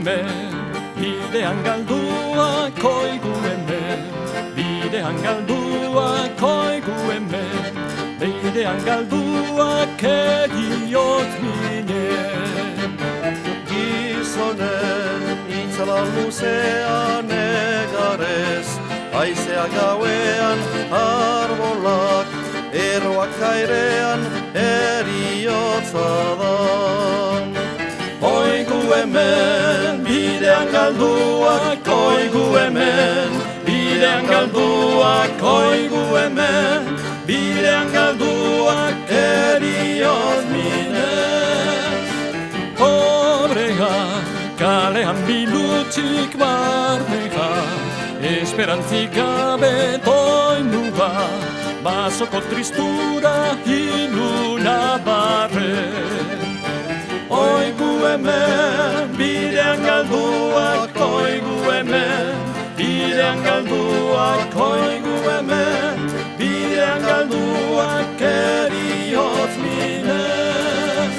hemen, bidean galduak oigu hemen, bidean galduak oigu hemen, bidean galduak egiot minen. Gizonen itzala luzean egarez, haizea gauean arbolak, erroak airean eriotza da. Oigu hemen, bidean galduak oigu hemen, bidean galduak oigu hemen, bidean galduak erioz minez. Pobrea, kalean bilutsik barnega, esperantzik gabe toinua, basoko tristura hiluna barre. Oigu hemen, bidean galduak oigu hemen, bidean galduak oigu hemen, bidean galduak erioz minez.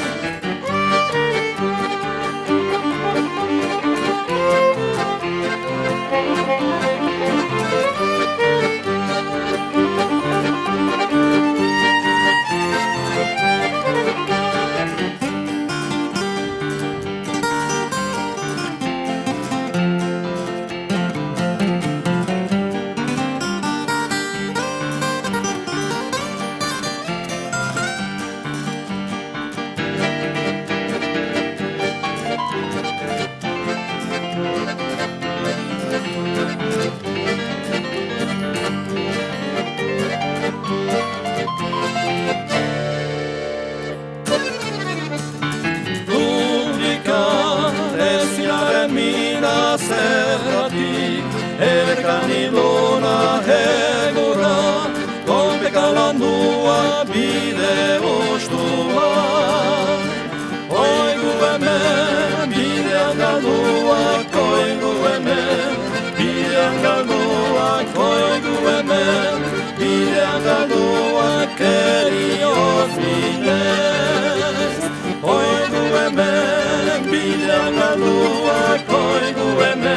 Zergatik, erkan ilona egora, kolpeka landua bide ostua. Oigu hemen, bidean galduak oigu hemen, bidean galduak oigu hemen, bidean galduak erioz minez. Oigu hemen, bidean galduak oigu hemen,